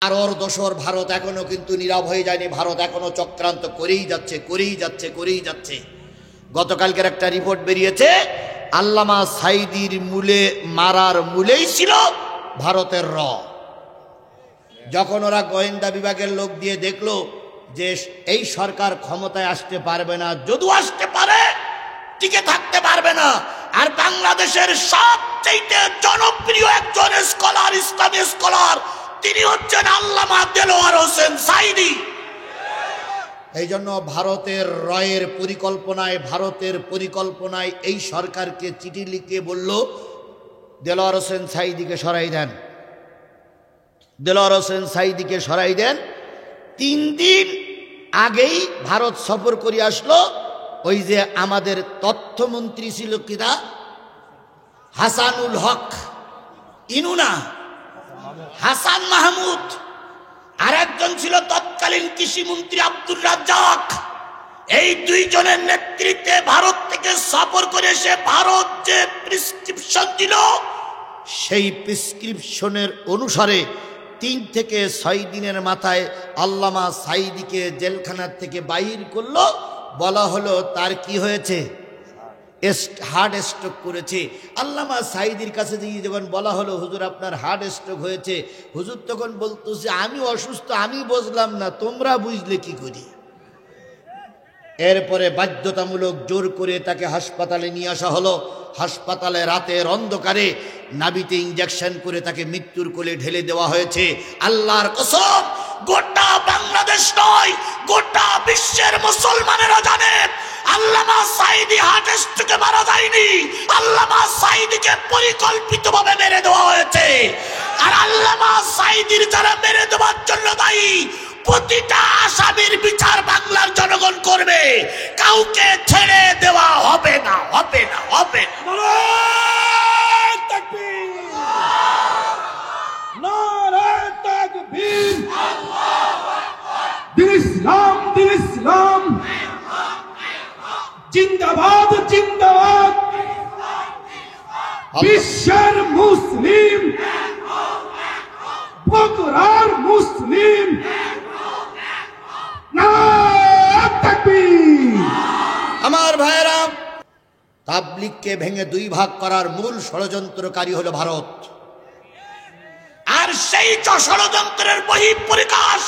আর ওর দোসর ভারত এখনো কিন্তু নীরব হয়ে যায়নি। ভারত এখনো চক্রান্ত করেই যাচ্ছে। গতকালকের একটা রিপোর্ট বেরিয়েছে, আল্লামা সাঈদীর মারার মূলেই ছিল ভারতের র। যখন ওরা গোয়েন্দা বিভাগের লোক দিয়ে দেখলো যে এই সরকার ক্ষমতায় আসতে পারবে না, যদিও আসতে পারে টিকে থাকতে পারবে না, আর বাংলাদেশের সবচেয়ে জনপ্রিয় একজন স্কলার, ইসলামী স্কলার, তিনি হচ্ছেন আল্লামা দেলোয়ার হোসেন সাঈদী। এই জন্য ভারতের পরিকল্পনায় এই সরকারকে চিঠি লিখে বলল দেলোয়ার হোসেন সাঈদীকে সরাই দেন। 3 দিন আগেই ভারত সফর করে আসলো ওই যে আমাদের তথ্যমন্ত্রী ছিল কিনা, হাসানুল হক ইনুনা, হাসান মাহমুদ, আর একজন ছিল তৎকালীন কৃষিমন্ত্রী আব্দুর রাজ্জাক। এই 2 জনের নেতৃত্বে ভারত থেকে সফর করে এসে ভারত যে প্রেসক্রিপশন দিল, সেই প্রেসক্রিপশনের অনুসারে 3 থেকে 6 দিনের মাথায় আল্লামা সাঈদীকে জেলখানার থেকে বাইর করলো। বলা হলো তার কি হয়েছে, হার্ট স্ট্রোক করেছে। আল্লামা সাঈদীর কাছে দিয়ে যখন বলা হলো হুজুর আপনার হার্ট স্ট্রোক হয়েছে, হুজুর তখন বলতেছে আমি অসুস্থ, আমি বুঝলাম না, তোমরা বুঝলে কি করি। এরপরে বাধ্যতামূলক জোর করে তাকে হাসপাতালে নিয়ে আসা হলো। হাসপাতালে রাতের অন্ধকারে নাভিতে ইঞ্জেকশন করে তাকে মৃত্যুর কোলে ঢেলে দেওয়া হয়েছে। আল্লাহর কসম, গোটা বাংলাদেশ নয়, গোটা বিশ্বের মুসলমানেরা জানে আল্লামা সাঈদী হার্ট স্ট্রোকে মারা যায়নি, আল্লামা সাঈদীকে পরিকল্পিতভাবে মেরে দেওয়া হয়েছে। আর আল্লামা সাঈদীর যারা মেরে দেওয়ার জন্য দায়ী, প্রতিটা আসামির বিচার বাংলার জনগণ করবে, কাউকে ছেড়ে দেওয়া হবে না। নারায়ে তাকবীর, নারায়ে তাকবীর, আল্লাহু আকবার। দিন ইসলাম জিন্দাবাদ, বিশ্বের মুসলিম, বগুড়ার মুসলিম, নারায়ে তাকবীর। আমার ভাইয়েরা, তাবলীগকে ভেঙে 2 ভাগ করার মূল ষড়যন্ত্রকারী হলো ভারত। আর সেই ষড়যন্ত্রের বহিঃপ্রকাশ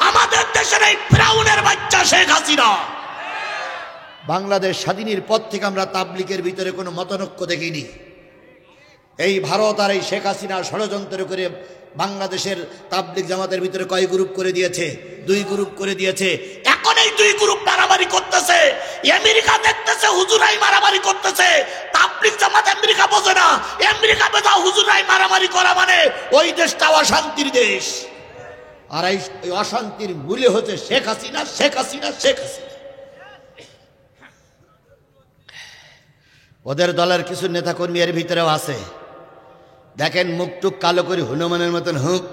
আমাদের দেশের এই ফিরাউনের বাচ্চা শেখ হাসিনা। বাংলাদেশ স্বাধীনের পর থেকে আমরা তাবলীগের ভিতরে কোনো মতনৈক্য দেখিনি। এই ভারত আর এই শেখ হাসিনা ষড়যন্ত্র করে বাংলাদেশের তাবলীগ জামাতের ভিতরে কয় গ্রুপ করে দিয়েছে, 2 গ্রুপ করে দিয়েছে। এখন এই 2 গ্রুপ মারামারি করতেছে। আমেরিকা দেখতেছে হুজুরাই মারামারি করতেছে, তাবলীগ জামাত আমেরিকা বোঝে না, আমেরিকা বোঝা হুজুরাই মারামারি করা মানে ওই দেশটা অশান্তির দেশ। আর এই অশান্তির মূলে হচ্ছে শেখ হাসিনা। ওদের দলের কিছু নেতাকর্মী এর ভিতরেও আছে। দেখেন মুখটুক কালো করে হনুমানের মতন হুক,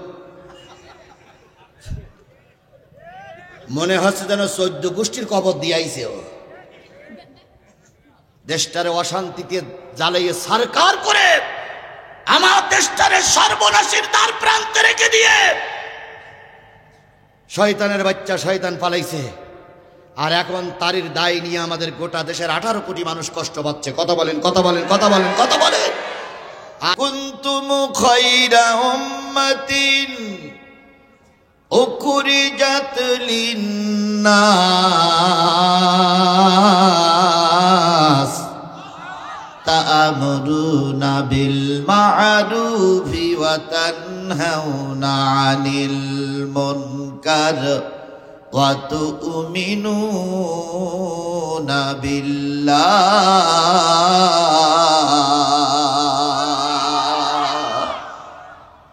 মনে হচ্ছে যেন 14 গোষ্ঠীর কবর দিয়াইছে। ও দেশটারে অশান্তিতে জ্বালাইয়ে সরকার করে আমার দেশটারে সর্বনাশের দ্বার প্রান্তে রেখে দিয়ে শয়তানের বাচ্চা শয়তান পালাইছে। আর এখন তারির দায় নিয়ে আমাদের গোটা দেশের 18 কোটি মানুষ কষ্ট পাচ্ছে। কথা বলেন। কুনতুম খায়রা উম্মাতিন উখরিজাত লিন্নাস তা'মুরুনা বিল মা'রুফি ওয়া তানহাউনা 'আনিল মুনকার ওয়া তু'মিনুনা বিল্লাহ।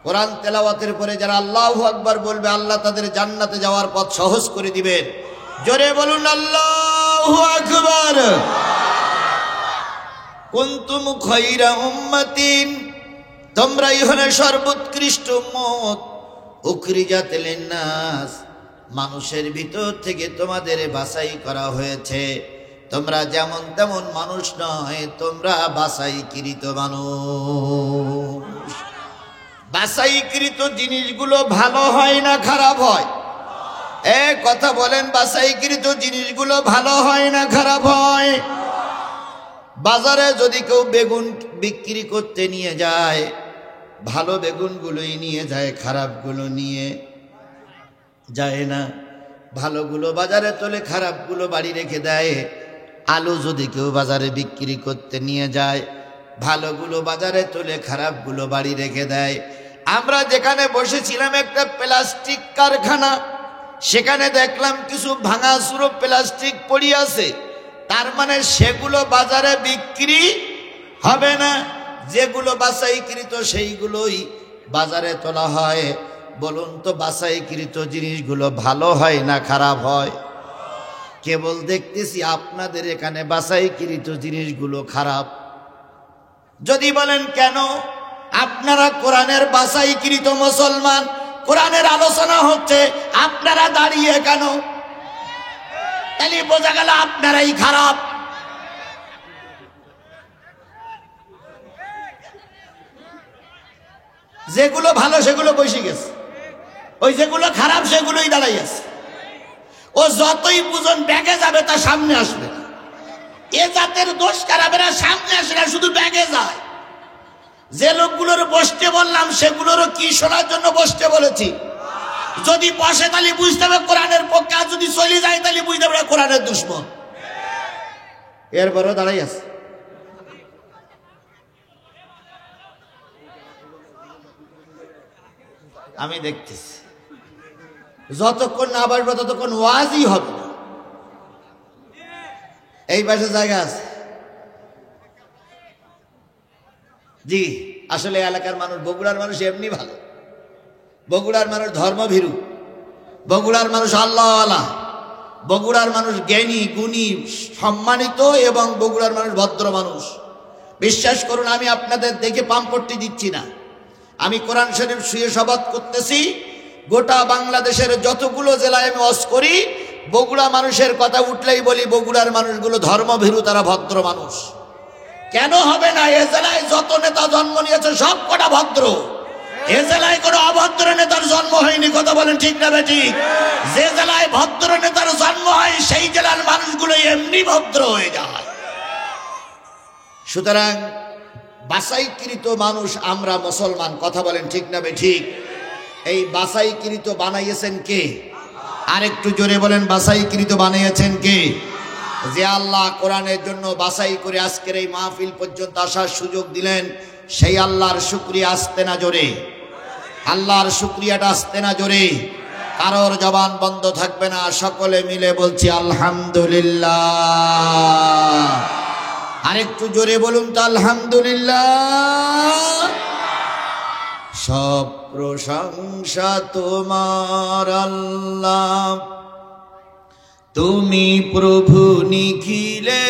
কোরআন তেলাওয়াতের পরে যারা আল্লাহু আকবার বলবে, আল্লাহ তাদের জান্নাতে যাওয়ার পথ সহজ করে দিবেন। জোরে বলুন আল্লাহু আকবার। কুনতুম খায়রা উম্মাতিন, তোমরাই হলে সর্বোৎকৃষ্ট উম্মত, উখরিজাত লিন্নাস, মানুষের ভিতর থেকে তোমাদের বাছাই করা হয়েছে। তোমরা যেমন তেমন মানুষ নয়, তোমরা বাছাইকৃত মানুষ। বাছাইকৃত জিনিসগুলো ভালো হয় না খারাপ হয়? কথা বলেন, বাছাইকৃত জিনিসগুলো ভালো হয় না খারাপ হয়? বাজারে যদি কেউ বেগুন বিক্রি করতে নিয়ে যায়, ভালো বেগুনগুলোই নিয়ে যায়, খারাপগুলো নিয়ে যায় না। ভালোগুলো বাজারে তোলে, খারাপগুলো বাড়ি রেখে দেয়। আলু যদি কেউ বাজারে বিক্রি করতে নিয়ে যায়, ভালোগুলো বাজারে তোলে, খারাপগুলো বাড়ি রেখে দেয়। আমরা যেখানে বসেছিলাম একটা প্লাস্টিক কারখানা, সেখানে দেখলাম কিছু ভাঙাচুরো প্লাস্টিক পড়ে আছে। তার মানে সেগুলো বাজারে বিক্রি হবে না। যেগুলো বাছাইকৃত সেইগুলোই বাজারে তোলা হয়। বলুন তো, বাছাইকৃত জিনিসগুলো ভালো হয় না খারাপ হয়? কেবল দেখতেছি আপনাদের এখানে বাছাইকৃত জিনিসগুলো খারাপ। যদি বলেন কেন? আপনারা কোরআনের বাছাইকৃত মুসলমান, কোরআনের আলোচনা হচ্ছে, আপনারা দাঁড়িয়ে কেন? তাহলে বোঝা গেল আপনারাই খারাপ। যেগুলো ভালো সেগুলো বসে গেছে, ওই যেগুলো খারাপ সেগুলোই দাঁড়াই আছে। ও যতই বুঝন ব্যাগে যাবে, তা সামনে আসবে না। এ জাতের দোষ খারাপেরা সামনে আসে না, শুধু ব্যাগে যায়। যে লোকগুলোর বসতে বললাম সেগুলোরও কি শোনার জন্য বসতে বলেছি। যদি বসে তাহলে বুঝতে হবে কোরআনের পক্ষে, আর যদি চলে যায় তাহলে বুঝতে হবে কোরআনের দুশ্মন। এরপরও দাঁড়াই আছে। আমি দেখতেছি যতক্ষণ না বাড়বে ততক্ষণ ওয়াজই হবে না। এই পাশে জায়গা আছে। জি, আসলে এলাকার মানুষ, বগুড়ার মানুষ এমনি ভালো। বগুড়ার মানুষ ধর্মভীরু, বগুড়ার মানুষ আল্লাহওয়ালা, বগুড়ার মানুষ জ্ঞানী গুণী সম্মানিত, এবং বগুড়ার মানুষ ভদ্র মানুষ। বিশ্বাস করুন, আমি আপনাদের দেখে পাম্পট্টি দিচ্ছি না। আমি কোরআন শরীফ শুয়ে শপথ করতেছি, গোটা বাংলাদেশের যতগুলো জেলায় আমি ওয়াজ করি, বগুড়া মানুষের কথা উঠলেই বলি বগুড়ার মানুষগুলো ধর্মভীরু, তারা ভদ্র মানুষ। কেন হবে না? এ জেলায় যত নেতা জন্ম নিয়েছে সব কটা ভদ্র। এ জেলায় কোনো অভদ্র নেতার জন্ম হয়নি। কথা বলেন ঠিক না বেঠিক? যে জেলায় ভদ্র নেতার জন্ম হয় সেই জেলার মানুষগুলো এমনি ভদ্র হয়ে যায়। সুতরাং বাছাইকৃত মানুষ আমরা মুসলমান। কথা বলেন ঠিক না বেঠিক? এই বাছাইকৃত বানাইয়েছেন কে? আরেকটু জোরে বলেন, বাছাইকৃত বানিয়েছেন কে? যে আল্লাহ কোরআনের জন্য বাছাই করে আজকের এই মাহফিল পর্যন্ত আসার সুযোগ দিলেন, সেই আল্লাহর শুকরিয়া আসতে না জোরে? আল্লাহর শুকরিয়াটা আসতে না জোরে? কারোর জবান বন্ধ থাকবে না, সকলে মিলে বলছি আলহামদুলিল্লাহ। আরেকটু জোরে বলুন তো আলহামদুলিল্লাহ। সব প্রশংসা তোমার আল্লাহ, তুমি প্রভু নিখিলের,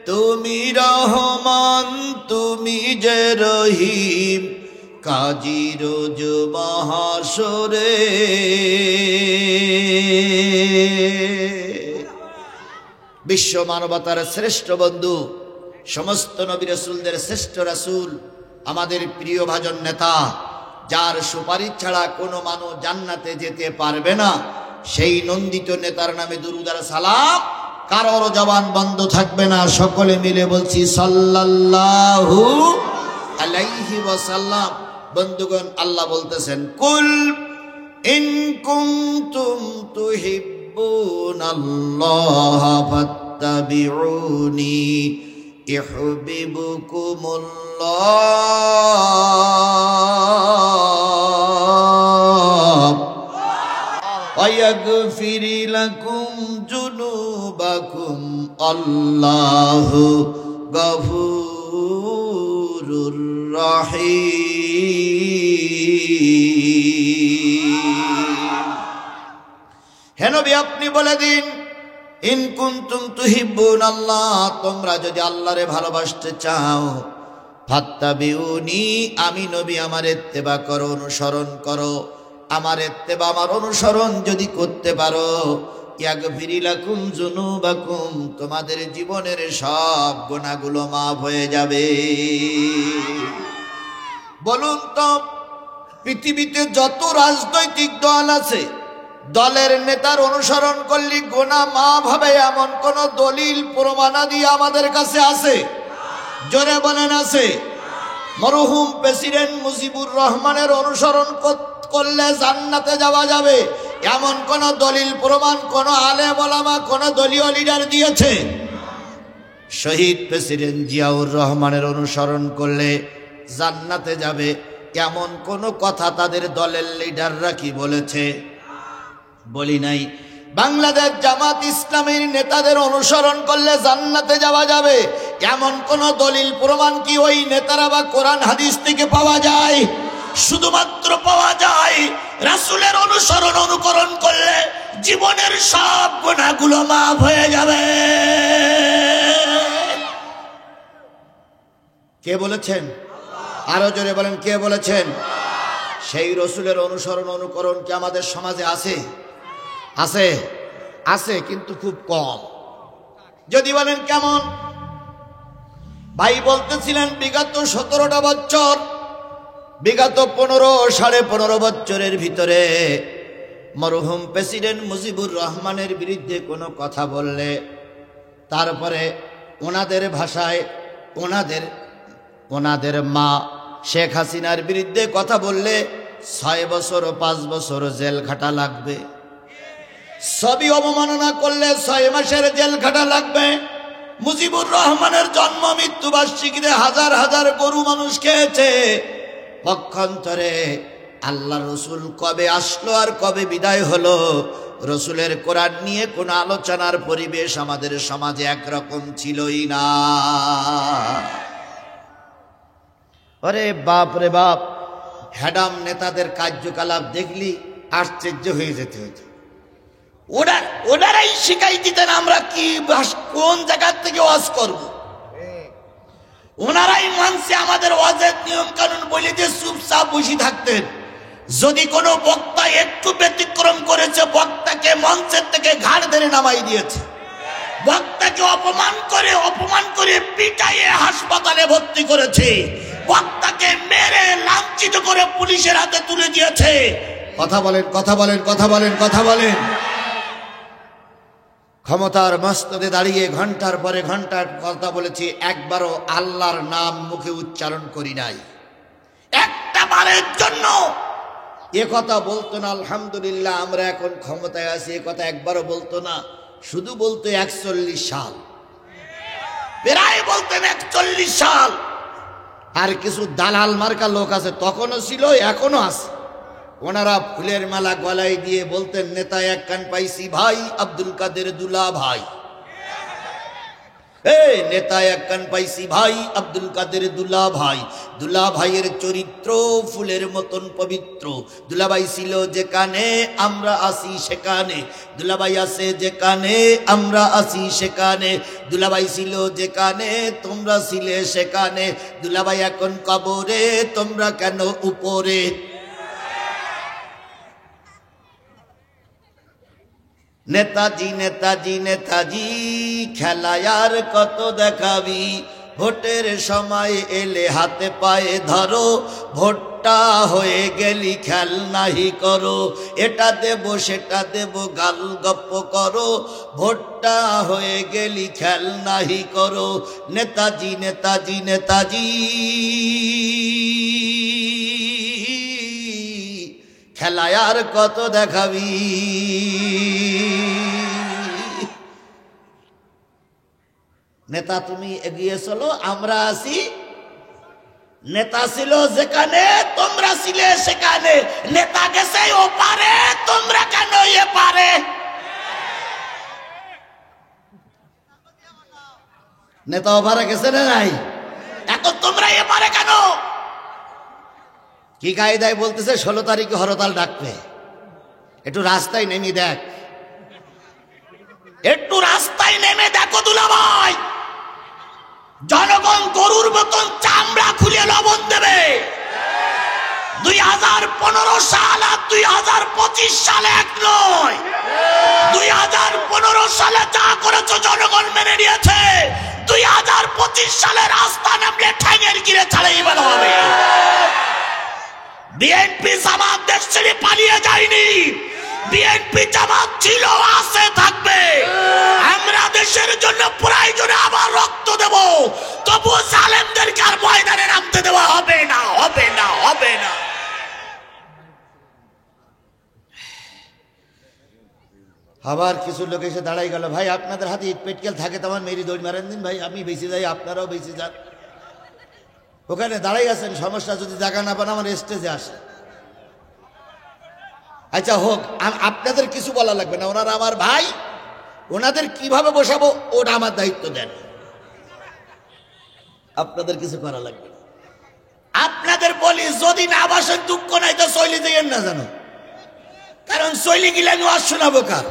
তুমি রহমান, তুমি যে রহিম, কাজী রোজ মহাশরে। বিশ্ব মানবতার শ্রেষ্ঠ বন্ধু, সমস্ত নবী রাসূলদের শ্রেষ্ঠ রাসূল, আমাদের প্রিয় ভাজন নেতা, যার সুপারিশ ছাড়া কোনো মানুষ জান্নাতে যেতে পারবে না, সেই নন্দিত নেতার নামে দুরূদ আর সালাম কারোর জবান বন্ধ থাকবে না। সকলে মিলে বলছি সাল্লাল্লাহু আলাইহি ওয়াসাল্লাম। বন্ধুগণ, আল্লাহ বলতেছেন, কুল ইন কুনতুম তুহিব্বুনাল্লাহ ফাত্তাবিউনি ইউহিব্বুকুমুল্লাহ ওয়া ইয়াগফির লাকুম যুনুবাকুম আল্লাহু গফুরুর রহিম। হে নবী, আপনি বলে দিন, ইন কুনতুম তুহিব্বুনাল্লাহ, তোমরা যদি আল্লাহরে ভালোবাসতে চাও, ফাত্তাবিউনি, আমি নবী আমার ইত্তেবা করো, অনুসরণ করো। আমার ইত্তেবা, আমার অনুসরণ যদি করতে পারো, ইয়াগফির লাকুম যুনুবাকুম, তোমাদের জীবনের সব গুনাহগুলো মাফ হয়ে যাবে। বলুন তো, পৃথিবীতে যত রাজনৈতিক দল আছে, দলের নেতার অনুসরণ করলে গোনা মাফ হবে এমন কোন দলিল প্রমাণাদি আমাদের কাছে আছে? জোরে বলেন আছে? মরহুম প্রেসিডেন্ট মুজিবুর রহমানের অনুসরণ করলে জান্নাতে যাওয়া যাবে এমন কোন দলিল প্রমাণ কোন আলেম ওলামা কোন দলীয় লিডার দিয়েছে? শহীদ প্রেসিডেন্ট জিয়াউর রহমানের অনুসরণ করলে জান্নাতে যাবে এমন কোন কথা তাদের দলের লিডাররা কি বলেছে? বলি নাই। বাংলাদেশ জামাত ইসলামীর নেতাদের অনুসরণ করলে জান্নাতে যাওয়া যাবে এমন কোন দলিল প্রমাণ কি ওই নেতারা বা কোরআন হাদিস থেকে পাওয়া যায়? শুধুমাত্র পাওয়া যায় রাসূলের অনুসরণ অনুকরণ করলে জীবনের সব গুনাহগুলো মাফ হয়ে যাবে। কে বলেছেন? আরো জোরে বলেন, কে বলেছেন? সেই রসুলের অনুসরণ অনুকরণ কি আমাদের সমাজে আছে? আছে, আছে, কিন্তু খুব কম। যদি বলেন কেমন? ভাই বলতেছিলেন বিগত 17টা বছর, বিগত 15.5 বছরের ভিতরে মরহুম প্রেসিডেন্ট মুজিবুর রহমানের বিরুদ্ধে কোনো কথা বললে, তারপরে ওনাদের ভাষায় ওনাদের মা শেখ হাসিনার বিরুদ্ধে কথা বললে 6 বছর ও 5 বছর জেল খাটা লাগবে। সবই অবমাননা করলে 6 মাসের জেল খাটা লাগবে। মুজিবুর রহমানের জন্ম মৃত্যু বার্ষিকীতে হাজার হাজার গরু মানুষ খেয়েছে। পক্ষান্তরে আল্লাহ রসুল কবে আসলো আর কবে বিদায় হলো, রসুলের কোরআন নিয়ে কোনো আলোচনার পরিবেশ আমাদের সমাজে একরকম ছিলই না। আরে বাপ রে বাপ, হ্যাডাম নেতাদের কার্যকলাপ দেখলি আশ্চর্য হয়ে যেতে হতো। ওনারাই শিখাই দিতেন আমরা কি কোন জায়গার থেকে ওয়াজ করব। ওনারাই মানছে আমাদের ওয়াজের নিয়ম কানুন বলে যে চুপচাপ বসে থাকতেন। যদি কোনো বক্তা একটু ব্যতিক্রম করেছে, বক্তাকে মঞ্চের থেকে ঘাড় ধরে নামাই দিয়েছে। বক্তাকে অপমান করে পিটাইয়ে হাসপাতালে ভর্তি করেছে। বক্তাকে মেরে লাঞ্ছিত করে পুলিশের হাতে তুলে দিয়েছে। কথা বলেন, কথা বলেন, কথা বলেন, কথা বলেন। ক্ষমতার মস্তদে দাঁড়িয়ে ঘন্টার পরে ঘন্টার কথা বলেছি, একবারও আল্লাহর নাম মুখে উচ্চারণ করি নাই। একটা বারের জন্য এ কথা বলতো না আলহামদুলিল্লাহ আমরা এখন ক্ষমতায় আছি, এ কথা একবারও বলতো না। শুধু বলতো 41 সাল, প্রায় বলতেন 41 সাল। আর কিছু দালাল মার্কা লোক আছে, তখনও ছিল এখনো আছে। ওনারা ফুলের মালা গলায় দিয়ে বলতেন নেতা এক কান পাইছি ভাই আব্দুল কাদের দুলা ভাই। নেতা এক কান পাইছি ভাই আব্দুল কাদের দুলা ভাই। দুলা ভাইয়ের চরিত্র ফুলের মতন পবিত্র। দুলাভাই ছিল যেখানে আমরা আসি সেখানে, দুলাভাই আছে যেখানে আমরা আসি সেখানে। দুলাভাই ছিল যেখানে তোমরা ছিলে সেখানে। দুলাভাই এখন কবরে তোমরা কেন উপরে। নেতাজি নেতাজি নেতাজি খেলায় আর কত দেখাবি। ভোটের সময় এলে হাতে পায়ে ধরো, ভোটটা হয়ে গেলি খেল নাহি করো। এটা দেব সেটা দেব গাল গপ্প করো, ভোটটা হয়ে গেলি খেল নাহি করো। নেতাজি নেতাজি নেতাজি খেলায় আর কত দেখাবি। নেতা তুমি এগিয়ে চলো, আমরা আছি। নেতা ছিল যেখানে তোমরা ছিলে সেখানে। নেতা গেছে ও পারে, তোমরা কেন এ পারে। নেতা ও পারে গেছে না নাই, এখন তোমরা এ পারে কেন। কি কায়দায় বলতেছে 16 তারিখে হরতাল ডাকবে। একটু রাস্তায় নেমে দেখ, একটু রাস্তায় নেমে দেখো দুলাভাই, জনগণ গরুর মতন চামড়া খুলে লবণ দেবে। 2015 সাল আর 2025 সালে এক নয়। 2015 সালে যা করেছো জনগণ মেনে নিয়েছে। 2025 সালে রাস্তা নামলে ঠ্যাঙের গিরে ছাড়াই বেলা হবে। বিএনপি জামাত ছিল, আছে, থাকবে। আমরা দেশের জন্য প্রয়োজনে আবার রক্ত দেব, তবু জালেমদেরকে আর ময়দানে নামতে দেওয়া হবে না, হবে না, হবে না। আবার কিছু লোক এসে দাঁড়াই গেল, ভাই আপনাদের হাতে ইট পেটকেল থাকে তো আমার মেরি দৌড় মারেন দিন ভাই, আমি বেঁচে যাই, আপনারাও বেঁচে যান। ওখানে দাঁড়াই আছেন, সমস্যা যদি জায়গা না পান আমার স্টেজে আসে। আচ্ছা হোক, আপনাদের কিছু বলা লাগবে না, ওনারা আমার ভাই, ওনাদের কিভাবে বসাবো ওটা আমার দায়িত্ব দেন, আপনাদের কিছু করা লাগবে না। আপনাদের বলি, যদি না বসেন দুঃখ নাই তো চলে যাইয়েন না জানো, কারণ চলে গেলে আমি আর শোনাবো কার?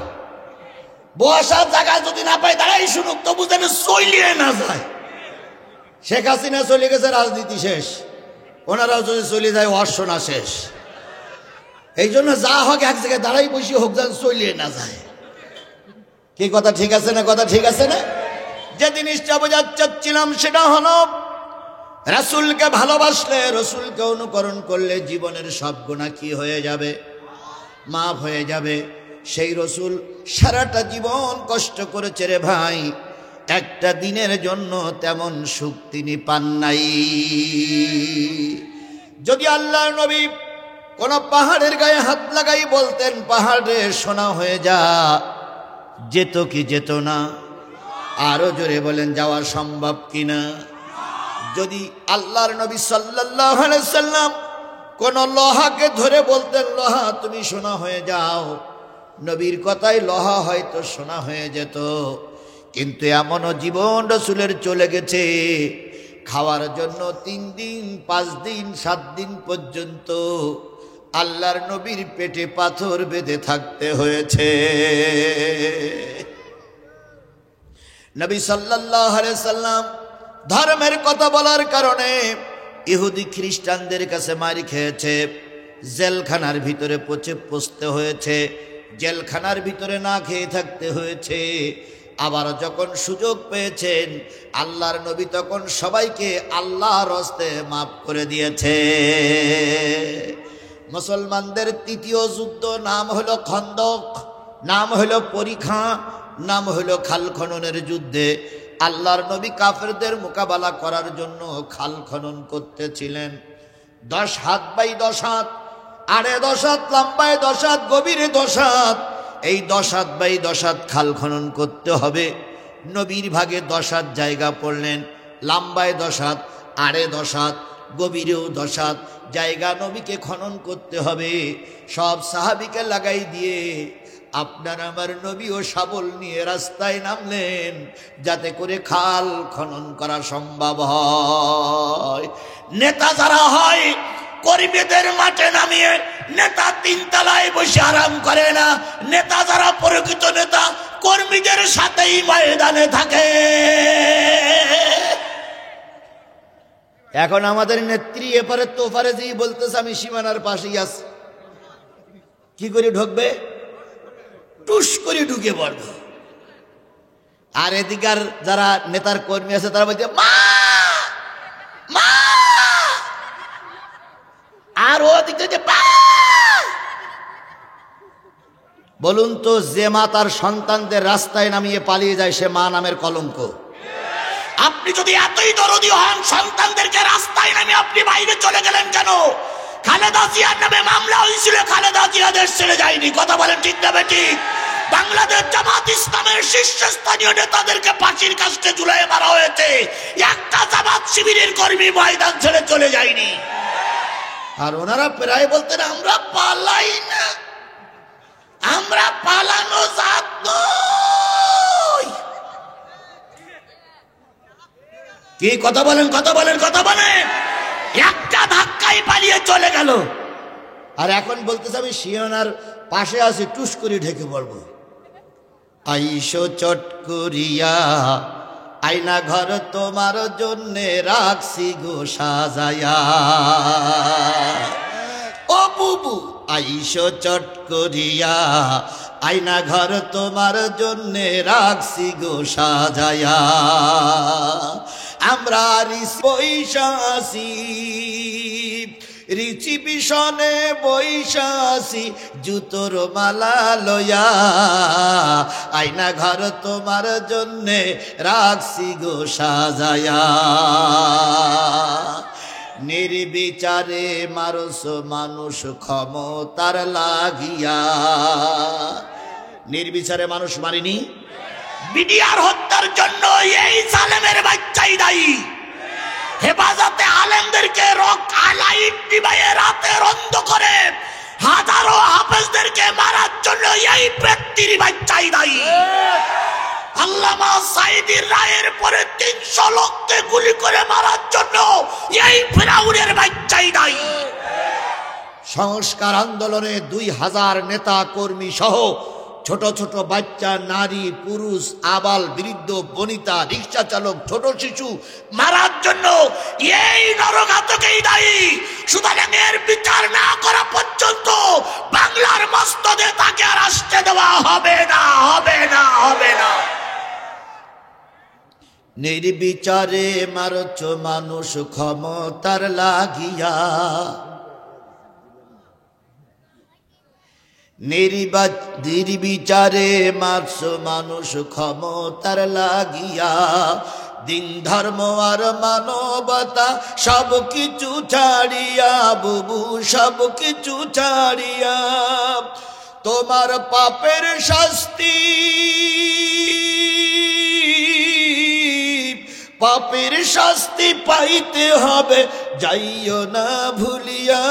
বসার জায়গা যদি না পাই দাঁড়াই শুনুক, তবু যেন চলিয়ে না যায়। শেখ হাসিনা চলে গেছে, রাজনীতি শেষ, ওনারাও যদি চলে যায় অশোনা শেষ। এই জন্য যা হোক এক জায়গায় দাঁড়াই বসি হোক, যেন চলিয়ে না যায়। কি কথা ঠিক আছে না? কথা ঠিক আছে না? যে জিনিসটা বোঝাতে চাচ্ছিলাম সেটা হলো, রাসূলকে ভালোবাসলে, রাসূলকে অনুকরণ করলে জীবনের সব গুনাহ কি হয়ে যাবে? মাফ হয়ে যাবে। সেই রাসূল সারাটা জীবন কষ্ট করেছে রে ভাই, একটা দিনের জন্য তেমন সুখ তিনি পান নাই। যদি আল্লাহর নবী কোন পাহাড়ের গায়ে হাত লাগাই বলতেন, পাহাড়ে সোনা হয়ে যা, যেত কি যেত না? আরো জোরে বলেন, যাওয়া সম্ভব কিনা? যদি আল্লাহর নবী সাল্লাল্লাহু আলাইহি সাল্লাম কোন লোহাকে ধরে বলতেন, লোহা তুমি সোনা হয়ে যাও, নবীর কথাই লোহা হয়তো সোনা হয়ে যেত। কিন্তু এমনও জীবন রাসূলের চলে গেছে, খাওয়ার জন্য 3 দিন 5 দিন 7 দিন পর্যন্ত আল্লাহর নবীর পেটে পাথর বেঁধে থাকতে হয়েছে। নবী সাল্লাল্লাহু আলাইহি সাল্লাম ধর্মের কথা বলার কারণে ইহুদি খ্রিস্টানদের কাছে মারি খেয়েছে, জেলখানার ভিতরে পচতে হয়েছে, জেলখানার ভিতরে না খেয়ে থাকতে হয়েছে। আবার যখন সুযোগ পেয়েছেন আল্লাহর নবী, তখন সবাইকে আল্লাহর হস্তে মাফ করে দিয়েছে। মুসলমানদের তৃতীয় যুদ্ধ নাম হলো খন্দক, নাম হলো পরীক্ষা, নাম হলো খাল খননের যুদ্ধে আল্লাহর নবী কাফেরদের মোকাবেলা করার জন্য খাল খনন করতেছিলেন। 10 হাত বাই 10 হাত, আড়ে 10 হাত, লম্বায় 10 হাত, গভীরে 10 হাত, এই 10 হাত বাই 10 হাত খাল খনন করতে হবে। নবীর ভাগে 10 হাত জায়গা পড়লেন, লম্বায় 10 হাত, আড়ে 10 হাত, গভীরেও 10 হাত জায়গা নবীকে খনন করতে হবে। সব সাহাবীকে লাগাই দিয়ে আপনার আমার নবীও শাবল নিয়ে রাস্তায় নামলেন, যাতে করে খাল খনন করা সম্ভব হয়। নেতা যারা হয় কর্মীদের মাঠে নামিয়ে নেতা 3 তলায় বসে আরাম করে না, নেতা যারা প্রকৃত নেতা কর্মীদের সাথেই ময়দানে থাকে। এখন আমাদের নেত্রী এপারে তোপারে যেই বলতেছে আমি সীমানার পাশেই আছি, কি করে ঢুকবে? টুস করে ঢুকে পড়বে। আর এদিকার যারা নেতার কর্মী আছে তারা বলছে মা মা, আর ওদিক থেকে বলুন তো, যে মা তার সন্তানদের রাস্তায় নামিয়ে পালিয়ে যায় সে মা নামের কলঙ্ক। আপনি যদি এতই দরদি হন, সন্তানদেরকে রাস্তায় নামিয়ে আপনি বাইরে চলে গেলেন কেন? খালেদা জিয়ার নামে মামলা হয়েছিল, খালেদা জিয়া দেশ ছেড়ে যায়নি। কথা বলেন ঠিক না বেঠিক? বাংলাদেশ জামাত ইসলামের শীর্ষস্থানীয় নেতাদেরকে ফাঁসির কাস্টে ঝুলিয়ে মারা হয়েছে, একটা জামাত শিবিরের কর্মী ময়দান ছেড়ে চলে যায়নি। আর ওনারা প্রায় বলতেন আমরা পালাই না, আমরা পালানো জাত নই। কি কথা বলেন, কথা বলেন, কথা বলেন। একটা ধাক্কায় পালিয়ে চলে গেল, আর এখন বলতেছে আমি সীমানার পাশে আছি, টুস করে ঢেকে পড়বো। আইসো চট করিয়া, আয়না ঘর তোমার জন্যে রাখছি গো সাজায়া। ও বুবু আইসো চট করিয়া, আয়না ঘর তোমার জন্যে রাখছি গো সাজায়া। আমরা পয়সা আসি রিচি পিছনে বৈশাসি জুতোর মালা লয়া, আয়না ঘর তোমার জন্যে রাখছি গো সাজায়া। নির্বিচারে মারস মানুষ ক্ষমতার লাগিয়া, নির্বিচারে মানুষ মারিনি, বিডিআর হত্যার জন্য এই জালেমের বাচ্চাই দায়ী। হেফাজতে আলেমদেরকে লাইট নিভাইয়ে রাতের অন্ধকারে হাজারো হাফেজদেরকে মারার জন্য এই ব্যক্তির বাচ্চাই দায়ী। আল্লামা সাঈদীর রায়ের পরে ৩০০ লোককে গুলি করে মারার জন্য এই ফিরাউনের বাচ্চাই দায়ী। সংস্কার আন্দোলনে ২০০০ নেতা কর্মী সহ ছোট ছোট বাচ্চা, নারী, পুরুষ, আবাল, বৃদ্ধ, বনিতা, রিক্সা চালক, ছোট শিশু মারার জন্য এই নরঘাতকেই দায়ী। সুতরাং এর বিচার না করা পর্যন্ত বাংলার মসনদে তাকে আর আসতে দেওয়া হবে না, হবে না, হবে না। নির্বিচারে মারছ মানুষ ক্ষমতার লাগিয়া, নির্বিচারে মারছ মানুষ ক্ষমতার লাগিয়া। দিন ধর্ম আর মানবতা সব কিছু ছাড়িয়া, বুবু সব কিছু ছাড়িয়া, তোমার পাপের শাস্তি, পাপের শাস্তি পাইতে হবে, যাইও না ভুলিয়া।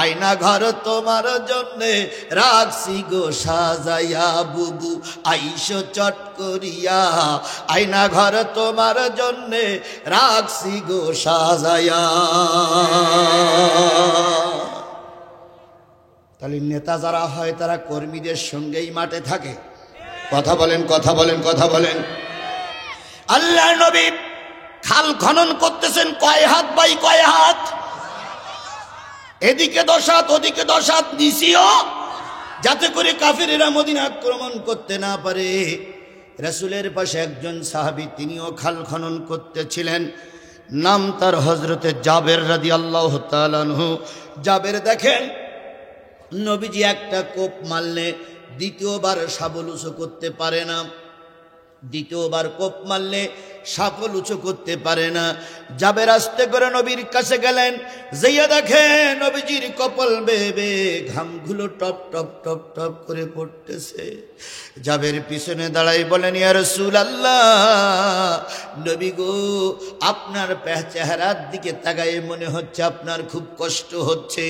আয়না ঘর তোমার জন্যে রাখছি গো সাজাইয়া, বুবু আইসো চট করিয়া। আয়না ঘর তোমার জন্যে রাখছি গো সাজাইয়া। তাহলে নেতা যারা হয় তারা কর্মীদের সঙ্গেই মাঠে থাকে। কথা বলেন, কথা বলেন, কথা বলেন। আল্লাহ নবী খাল খনন করতেছেন কয় হাত বাই কয় হাত, এদিকে 10 হাত ওদিকে 10 হাত নিছিও, যাতে করে কাফেরেরা মদিনা আক্রমণ করতে না পারে। রাসূলের পাশে একজন সাহাবী, তিনিও খাল খনন করতেছিলেন। নাম তার হযরতে জাবের রাদিয়াল্লাহু তাআলা আনহু। জাবের দেখেন নবীজি একটা কোপ মারলে দ্বিতীয়বার শাবল উঁচু করতে পারে না, দ্বিতীয়বার কোপ মারলে সাফল উঁচু করতে পারে না। জাবের আস্তে করে নবীর কাছে গেলেন, যাইয়া দেখে নবীজির কপাল বেবে ঘামগুলো টপ টপ টপ টপ করে পড়তেছে। জাবের পিছনে দাঁড়াই বলেন, ইয়া রাসূলুল্লাহ, নবী গো, আপনার চেহারার দিকে তাকায় মনে হচ্ছে আপনার খুব কষ্ট হচ্ছে।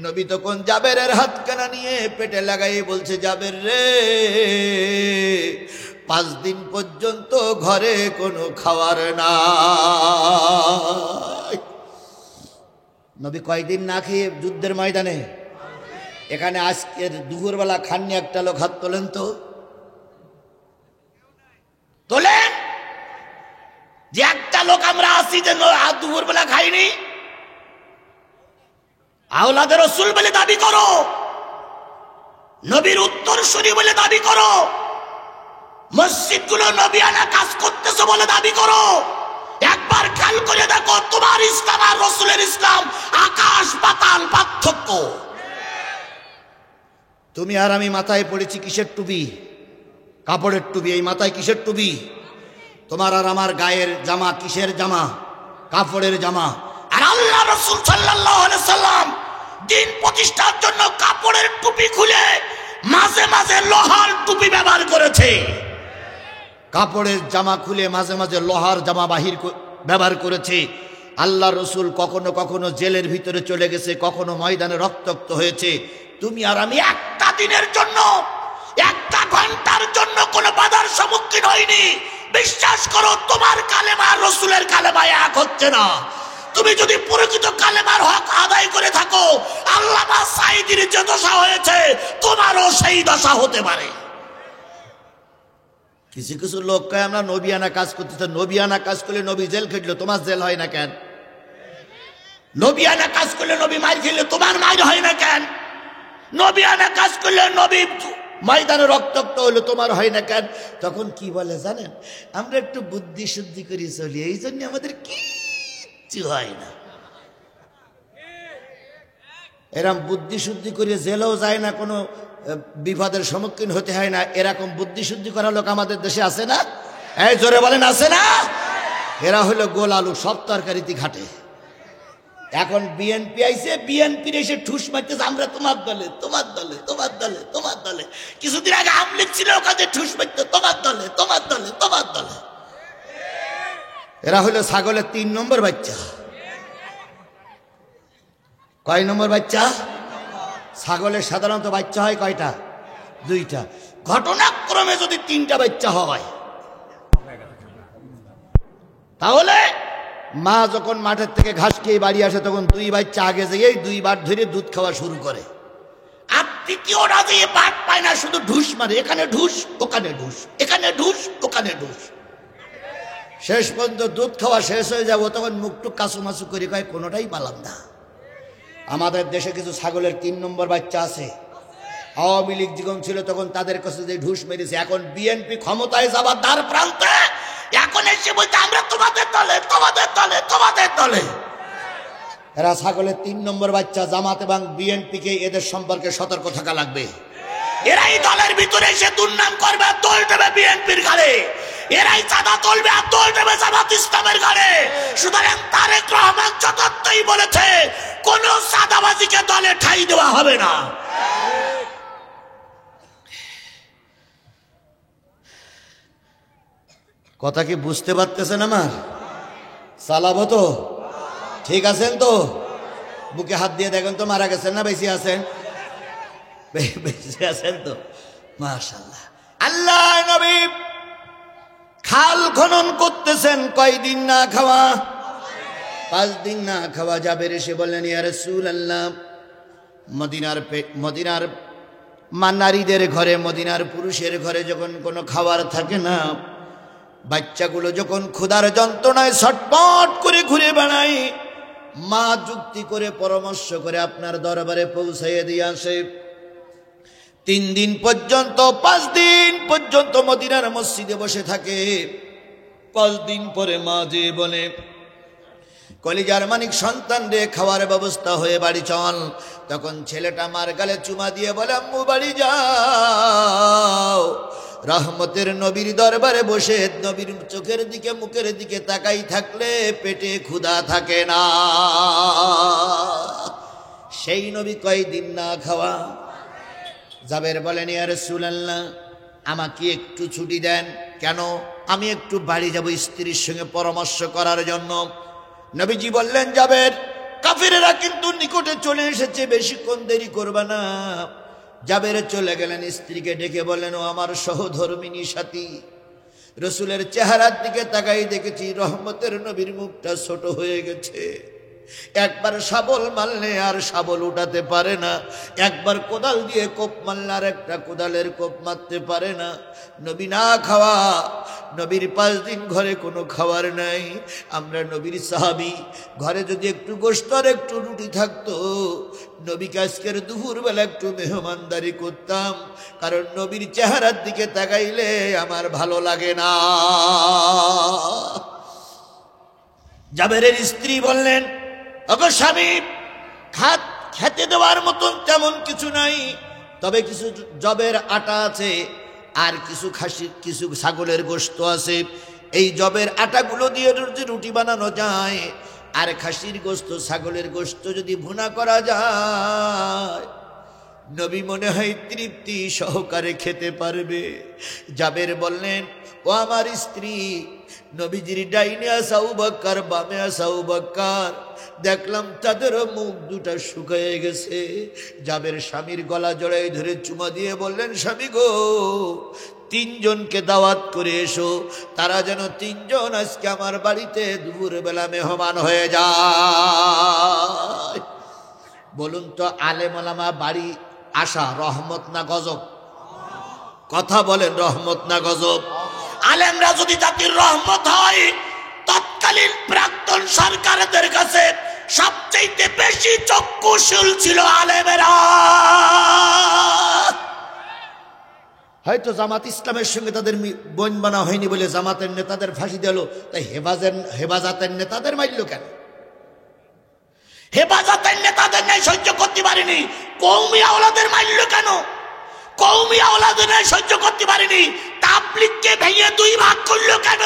নবী তখন জাবেরের হাতখানা নিয়ে পেটে লাগাই বলছে, জাবের রে, 5 দিন পর্যন্ত ঘরে কোনো খাওয়ার নাই। নবী কয়দিন না খেয়ে যুদ্ধের ময়দানে? এখানে আজকের দুপুরবেলা খাননি একটা লোক হাত তোলেন তো, তোলেন যে একটা লোক আমরা আছি যে দুপুরবেলা খাইনি। আওলাদের রাসূল বলে দাবি করো, নবীর উত্তরসূরি বলে দাবি করো, মসজিদগুলো নবিয়ানা কাজ করতেছে বলে দাবি করো। একবার খেয়াল করে দেখো, তোমার ইসলাম আর রাসূলের ইসলাম আকাশ পাতাল পার্থক্য। তুমি আর আমি মাথায় পড়েছি কিসের টুপি? কাপড়ের টুপি। এই মাথায় কিসের টুপি? তোমার আর আমার গায়ের জামা কিসের জামা? কাপড়ের জামা। আর আল্লাহ রাসূল সাল্লাল্লাহু আলাইহি সাল্লাম দিন প্রতিষ্ঠার জন্য কাপড়ের টুপি খুলে মাঝে মাঝে লোহার টুপি ব্যবহার করেছে। কাপড়ের জামা খুলে মাঝে মাঝে লোহার জামা ব্যবহার করেছে। আল্লাহ রসুল কখনো কখনো জেলের ভিতরে চলে গেছে, কখনো ময়দানে রক্তাক্ত হয়েছে। তুমি আর আমি একটা দিনের জন্য, একটা ঘন্টার জন্য কোনো বাধার সম্মুখীন হয়নি। বিশ্বাস করো, তোমার কালেমা আর রসুলের কালেমা এক হচ্ছে না। তুমি যদি প্রকৃত কালেমার হক আদায় করে থাকো, আল্লামা সাঈদীর যে দশা হয়েছে তোমারও সেই দশা হতে পারে। কিছু কিছু লোক কয় আমরা নবিয়ানা কাজ করতেছে। নবিয়ানা কাজ করলে নবী জেল খেটলো, তোমার জেল হয় না কেন? নবিয়ানা কাজ করলে নবী মার খেলে তোমার মার হয় না কেন? নবিয়ানা কাজ করলে নবী ময়দানে রক্তাক্ত হলো, তোমার হয় না কেন? তখন কি বলে জানেন? আমরা একটু বুদ্ধি শুদ্ধি করে চলি, এই জন্য আমাদের কিচ্ছু হয় না। এরকম বুদ্ধি শুদ্ধি করে জেলেও যায় না, কোনো বিপদের সম্মুখীন হতে হয় না, এরকম বুদ্ধি শুদ্ধি করা লোক আমাদের দেশে আছে না? এই জোরে বলেন আছে না? এরা হলো গোল আলু, সব তরকারিতে ঘাটে। এখন বিএনপি আইছে, বিএনপির এসে ঠুস মারতেছে আমরা তোমার দলে, তোমার দলে, তোমার দলে, তোমার দলে। কিছুদিন আগে আমলিক ছিল, ওখানে ঠুস মারত তোমার দলে, তোমার দলে, তোমার দলে। এরা হলো ছাগলের 3 নম্বর বাচ্চা। কয় নম্বর বাচ্চা? ছাগলের সাধারণত বাচ্চা হয় কয়টা? 2টা। ঘটনাক্রমে যদি 3টা বাচ্চা হয়, তাহলে মা যখন মাঠের থেকে ঘাস খেয়ে বাড়ি আসে তখন 2 বাচ্চা আগে যেয়েই 2 বার ধরে দুধ খাওয়া শুরু করে। আর তৃতীয়টা দিয়ে বাদ পায় না, শুধু ঢুস মারে, এখানে ঢুস ওখানে ঢুস, এখানে ঢুস ওখানে ঢুস। শেষ পর্যন্ত দুধ খাওয়া শেষ হয়ে যাবো, তখন মুখটুক কাসুমাসু করে কয় কোনোটাই পালাম না। আমাদের দেশে কিছু ছাগলের 3 নম্বর বাচ্চা আছে। আওয়ামী লীগ যখন ছিল তখন তাদের কাছে যে ঢুস মেরেছে, এখন বিএনপি ক্ষমতায় যাবার দ্বার প্রান্তে, এখন এসে বলতে আমরা তোমাদের দলে, তোমাদের দলে, তোমাদের দলে। এরা ছাগলের 3 নম্বর বাচ্চা। জামাত এবং বিএনপিকে এদের সম্পর্কে সতর্ক থাকা লাগবে। এরাই দলের ভিতরে এসে দুর্নাম করবে আর দোষ দেবে বিএনপির ঘাড়ে, এরাই চাঁদা তুলবে আর দোষ দেবে জামাত ইসলামের ঘাড়ে। সুতরাং তারেক রহমান যথার্থই বলেছে, কোন চাঁদাবাজিকে দলে ঠাঁই দেওয়া হবে না। কথা কি বুঝতে পারতেছেন আমার? চালাবো তো? ঠিক আছেন তো? বুকে হাত দিয়ে দেখেন তো মারা গেছেন না বেঁচে আছেন? বেঁচে আছেন তো? মাশাআল্লাহ। আল্লাহ নবী খাল খনন করতেছেন, কয়দিন না খাওয়া? 5 দিন না খাওয়া। জাবের এসে বললেন, ইয়া রাসূলুল্লাহ, মদিনার নারীদের ঘরে, মদিনার পুরুষের ঘরে যখন কোনো খাবার থাকে না, বাচ্চাগুলো যখন ক্ষুধার যন্ত্রণায় ছটপট করে ঘুরে বেড়ায়, মা যুক্তি করে পরামর্শ করে আপনার দরবারে পৌঁছাইয়ে দিয়ে আসে। 3 দিন পর্যন্ত, 5 দিন পর্যন্ত মদিনার মসজিদে বসে থাকে। 5 দিন পরে মা যে বলে, কলিজার মানিক সন্তান রে, খাওয়ার ব্যবস্থা হয়ে বাড়ি চল। তখন ছেলেটা মার গালে চুমা দিয়ে বলে, আম্মু বাড়ি যাও। রহমতের নবীর দরবারে বসে নবীর চোখের দিকে, মুখের দিকে তাকাই থাকলে পেটে ক্ষুধা থাকে না। সেই নবী কয়দিন না খাওয়া। জাবের বলেন, ইয়া রাসূলুল্লাহ, আমাকে একটু ছুটি দেন। কেন? আমি একটু বাড়ি যাব স্ত্রীর সঙ্গে পরামর্শ করার জন্য। নবীজি বললেন, জাবের, কাফিরেরা কিন্তু নিকটে চলে এসেছে, বেশিক্ষণ দেরি করবে না। জাবের চলে গেলেন, স্ত্রীকে ডেকে বললেন, ও আমার সহধর্মিনী সাথী, রসুলের চেহারার দিকে তাকাই দেখেছি রহমতের নবীর মুখটা ছোট হয়ে গেছে। একবার শাবল মারলে আর শাবল উঠাতে পারে না, একবার কোদাল দিয়ে কোপ মারলে আর একটা কোদালের কোপ মারতে পারে না। নবী না খাওয়া, নবীর 5 দিন ঘরে কোনো খাবার নাই। আমরা নবীর সাহাবী, ঘরে যদি একটু গোশত আর একটু রুটি থাকতো, নবীকে আজকের দুপুরবেলা একটু মেহমানদারি করতাম, কারণ নবীর চেহারার দিকে তাকাইলে আমার ভালো লাগে না। জাবেরের স্ত্রী বললেন, ওগো স্বামী, খেতে দেওয়ার মতন তেমন কিছু নাই, তবে কিছু জবের আটা আছে আর কিছু ছাগলের গোশত আছে। এই জবের আটাগুলো দিয়ে যদি রুটি বানানো যায় আর খাসির গোশত, ছাগলের গোশত যদি ভুনা করা যায়, নবী মনে হয় তৃপ্তি সহকারে খেতে পারবে। জাবের বললেন, ও আমার স্ত্রী, নবীজির ডাইনে আছে আবু বকর, বামে আছে আবু বকর, দেখলাম তাদেরও মুখ দুটা শুকিয়ে গেছে। জাবের স্বামীর গলা জড়াই ধরে চুমা দিয়ে বললেন, স্বামী গো, 3 জনকে দাওয়াত করে এসো, তারা যেন 3 জন আজকে আমার বাড়িতে দুপুরবেলা মেহমান হয়ে যায়। বলুন তো, আলেম ওলামা বাড়ি আসা রহমত না গজব? কথা বলেন, রহমত না গজব? আলেমরা যদি জাতির রহমত হয়, তৎকালীন প্রাক্তন সরকারদের কাছে সবচেয়ে বেশি চক্ষুশীল ছিল আলেমেরা। হয়তো জামাত ইসলামের সঙ্গে তাদের বোন বানা হয়নি বলে জামাতের নেতাদের ফাঁসি দিল, তাই হেফাজতের নেতাদের মারল কেন? হেফাজতের নেতাদের ন্যায় সহ্য করতে পারিনি, কওমি আওলাদের মারল কেন? কওমি আওলাদের ন্যায় সহ্য করতে পারিনি, তাবলীগকে ভেঙে দুই ভাগ করলো কেন?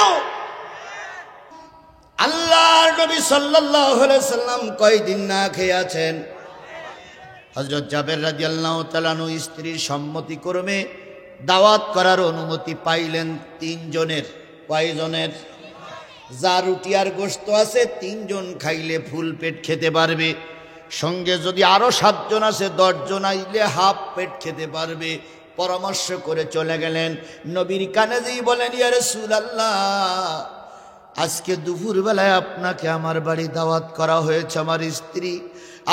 আল্লাহর নবী সাল্লাল্লাহু আলাইহি সাল্লাম কয়দিন না খেয়ে আছেন? হযরত জাবের রাদিয়াল্লাহু তাআলা আনহু স্ত্রীর সম্মতিক্রমে দাওয়াত করার অনুমতি পাইলেন তিনজনের। কয়জনের? যা রুটি আর গোশত আছে তিনজন খাইলে ফুল পেট খেতে পারবে, সঙ্গে যদি আরো 7 জন আছে 10 জন আইলে হাফ পেট খেতে পারবে। পরামর্শ করে চলে গেলেন। নবীর কানে যেই বলেন, ইয়া রাসূলুল্লাহ, আজকে দুপুর বেলায় আপনাকে আমার বাড়ি দাওয়াত করা হয়েছে, আমার স্ত্রী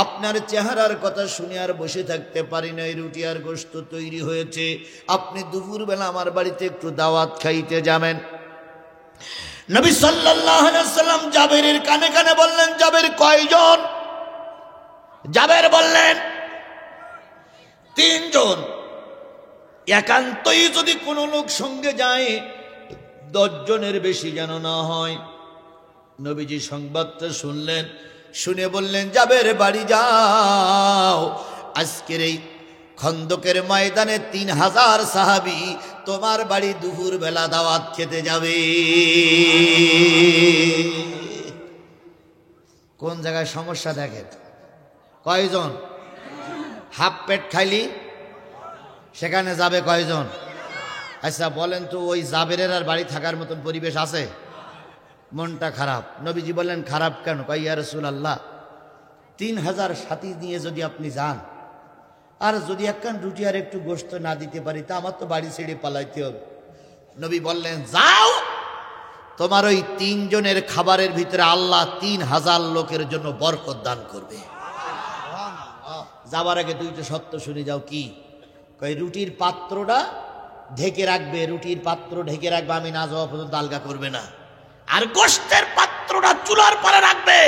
আপনার চেহারার কথা শুনে আর বসে থাকতে পারি না, রুটি আর গোশত তৈরি হয়েছে, আপনি দুপুর বেলা আমার বাড়িতে একটু দাওয়াত খাইতে যাবেন। নবী সাল্লাল্লাহু আলাইহি ওয়াসাল্লাম জাবেরের কানে কানে বললেন, জাবের কয়জন? জাবের বললেন 3 জন। একান্তই যদি কোনো লোক সঙ্গে যায় 10 জনের বেশি যেন না হয়। নবীজি সংবাদটা শুনলেন, শুনে বললেন, জাবের বাড়ি যাও, আজকের এই খন্দকের ময়দানে 3000 সাহাবী তোমার বাড়ি দুপুর বেলা দাওয়াত খেতে যাবে। কোন জায়গায় সমস্যা দেখেন? কয়জন? হাফ পেট খাইলি সেখানে যাবে কয়জন? আচ্ছা বলেন তো, ওই জাবেরের আর বাড়ি থাকার মতন পরিবেশ আছে? মনটা খারাপ। নবীজি বললেন, খারাপ কেন? কয়, ইয়া রাসূলুল্লাহ, 3000 সাথী নিয়ে যদি আপনি যান, আর যদি একখান রুটি আর একটু গোশত না দিতে পারি, তা আমার তো বাড়ি ছেড়ে পালাইতে হবে। নবী বললেন, যাও, তোমার ওই 3 জনের খাবারের ভিতরে আল্লাহ 3000 লোকের জন্য বরকত দান করবে। যাবার আগে 2টা সত্য শুনে যাও। কি? কই, রুটির পাত্রটা ঢেকে রাখবে, রুটির পাত্র ঢেকে রাখবে, আমি না যাওয়া পর্যন্ত আলগা করবে না। আর গোশতের পাত্রটা চুলার পরে রাখবে,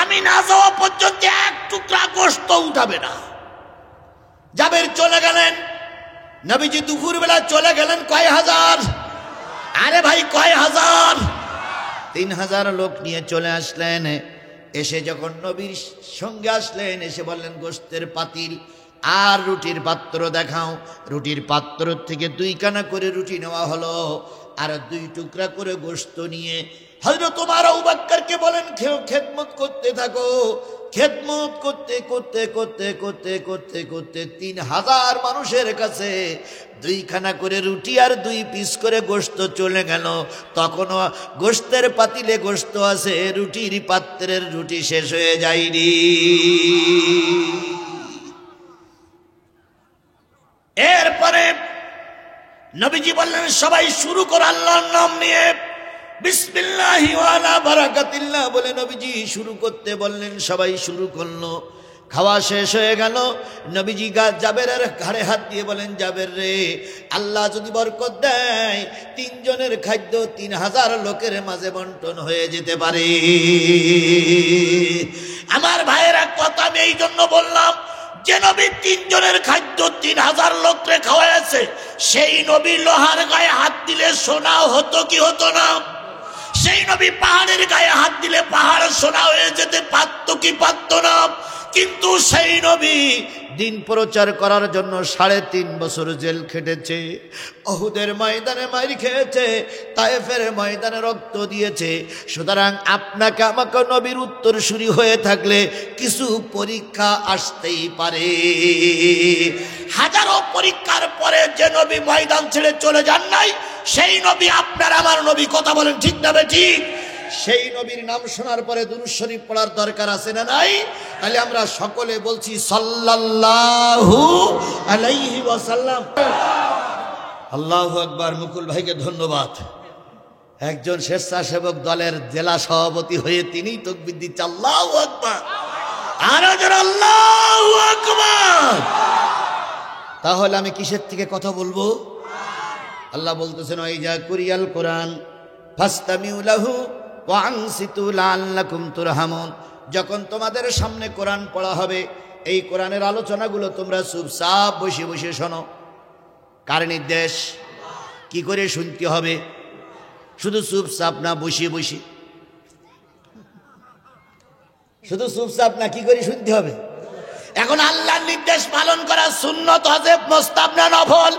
আমি না যাওয়া পর্যন্ত 1 টুকরা গোশত উঠাবে না। জাবের চলে গেলেন। নবীজি দুপুর বেলা চলে গেলেন। কয় হাজার? আরে ভাই, কয় হাজার? 3000 লোক নিয়ে চলে আসলেন। এসে যখন নবীর সঙ্গে আসলেন, এসে বললেন, গোশতের পাতিল আর রুটির পাত্র দেখাও। রুটির পাত্র থেকে 2 কানা করে রুটি নেওয়া হলো, আর 2 টুকরা করে গোশত নিয়ে হযরত ওমর আবু বকরকে বলেন, খেদমত করতে থাকো। খেদমত করতে করতে করতে করতে করতে করতে 3000 মানুষের কাছে 2 খানা করে রুটি আর 2 পিস করে গোশত চলে গেল। তখনও গোশতের পাতিলে গোশত আছে, রুটির পাত্রের রুটি শেষ হয়ে যায়নি। এরপরে নবীজি বললেন, সবাই শুরু করো আল্লাহর নাম নিয়ে, বিসমিল্লাহি ওয়া আলা বারাকাতিল্লাহ বলে নবীজি শুরু করতে বললেন। সবাই শুরু করলো। খাওয়া শেষ হয়ে গেল। নবীজি জাবেরের ঘাড়ে হাত দিয়ে বলেন, জাবের রে, আল্লাহ যদি বরকত দেয় 3 জনের খাদ্য 3000 লোকের মাঝে বন্টন হয়ে যেতে পারে। আমার ভাইয়েরা, কথা আমি এই জন্য বললাম, যে নবী 3 জনের খাদ্য 3000 লোককে খাওয়াইছে, সেই নবী লোহার গায়ে হাত দিলে সোনা হতো কি হতো না? সেই নবী পাহাড়ের গায়ে হাত দিলে পাহাড় সোনা হয়ে যেতে পারত কি পারত না? কিন্তু সেই নবী দিন প্রচার করার জন্য 3.5 বছর জেল খেটেছে, উহুদের ময়দানে মার খেয়েছে, তায়েফের ময়দানে রক্ত দিয়েছে। সুতরাং আপনাকে আমাকে নবীর উত্তরসূরি হয়ে থাকলে কিছু পরীক্ষা আসতেই পারে। হাজারো পরীক্ষার পরে যে নবী ময়দান ছেড়ে চলে যান নাই, সেই নবী আপনার আমার নবী। কথা বলেন ঠিক না ঠিক? সেই নবীর নাম শোনার পরে দুরূদ শরীফ পড়ার দরকার আছে না নাই? তাহলে আমরা সকলে বলছি সাল্লাল্লাহু আলাইহি ওয়াসাল্লাম। আল্লাহু আকবার। মুকুল ভাইকে ধন্যবাদ। একজন স্বেচ্ছাসেবক দলের জেলা সভাপতি হয়ে তিনি তাকবীর দিচ্ছে, আল্লাহু আকবার, আর আল্লাহু আকবার। তাহলে আমি কিসের থেকে কথা বলবো? আল্লাহ বলতেছেন, ওয়াইজা কুরিয়াল কোরআন ফাসতামিউ লাহু ওয়া আনসিতু লাআল্লাকুম তুরহামুন। যখন তোমাদের সামনে কোরআন পড়া হবে, এই কোরআনের আলোচনাগুলো তোমরা চুপচাপ বসে বসে শোনো। কার নির্দেশ? কি করে শুনতে হবে? শুধু চুপচাপ না, বসে বসে শুধু চুপচাপ না, কি করে শুনতে হবে? এখন আল্লাহর নির্দেশ পালন করা সুন্নত, ওয়াজিব, মুস্তাহাব না নফল?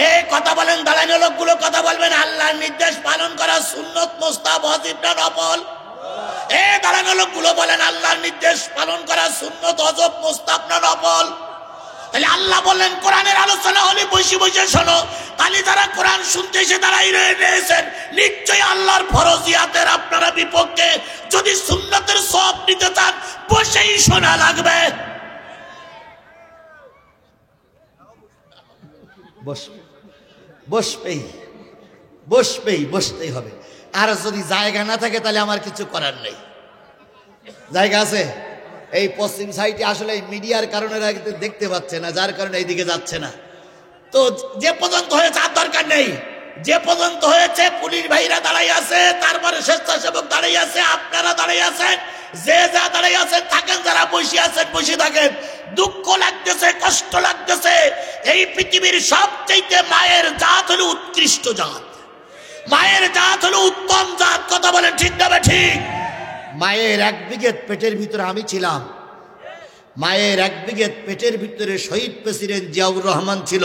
এই কথা বলেন, দাঁড়ানো লোকগুলো কথা বলবেন। আল্লাহর নির্দেশ পালন করা সুন্নত, মুস্তাহাব, ওয়াজিব না নফল? এই দাঁড়ানো লোকগুলো বলেন, আল্লাহর নির্দেশ পালন করা সুন্নত, ওয়াজিব, মুস্তাহাব না নফল? তাহলে আল্লাহ বললেন কোরআনের আলোচনা হলে বসে বসে শোনো। তাহলে যারা কোরআন শুনতে এসে দাঁড়াই রয়েছেন, নিশ্চয়ই আল্লাহর ফরজিয়াতের আপনারা বিপক্ষে। যদি সুন্নতের সওয়াব নিতে চান, বসেই শোনা লাগবে। বসতেই হবে। আর যদি জায়গা না থাকে তাহলে আমার কিছু করার নেই। জায়গা আছে? এই পশ্চিম সাইডে আসলে মিডিয়ার কারণে দেখতে পাচ্ছে না, যার কারণে এইদিকে যাচ্ছে না। তো যে পর্যন্ত হয়েছে আর দরকার নেই। যে পর্যন্ত হয়েছে পুলিশ ভাইরা দাঁড়াই আছে, তারপরে স্বেচ্ছাসেবক দাঁড়াই আছে, আপনারা দাঁড়াই আছেন, যে যা দাঁড়াই আছেন থাকেন, যারা বসে আছেন বসে থাকেন। দুঃখ লাগতেছে, কষ্ট লাগতেছে। এই পৃথিবীর সবচাইতে মায়ের জাত হলো উৎকৃষ্ট জাত, মায়ের জাত হলো উত্তম জাত। কথা বলেন ঠিক না ঠিক? মায়ের এক বিঘেত পেটের ভিতরে আমি ছিলাম। মায়ের এক বিঘেত পেটের ভিতরে শহীদ প্রেসিডেন্ট জিয়াউর রহমান ছিল।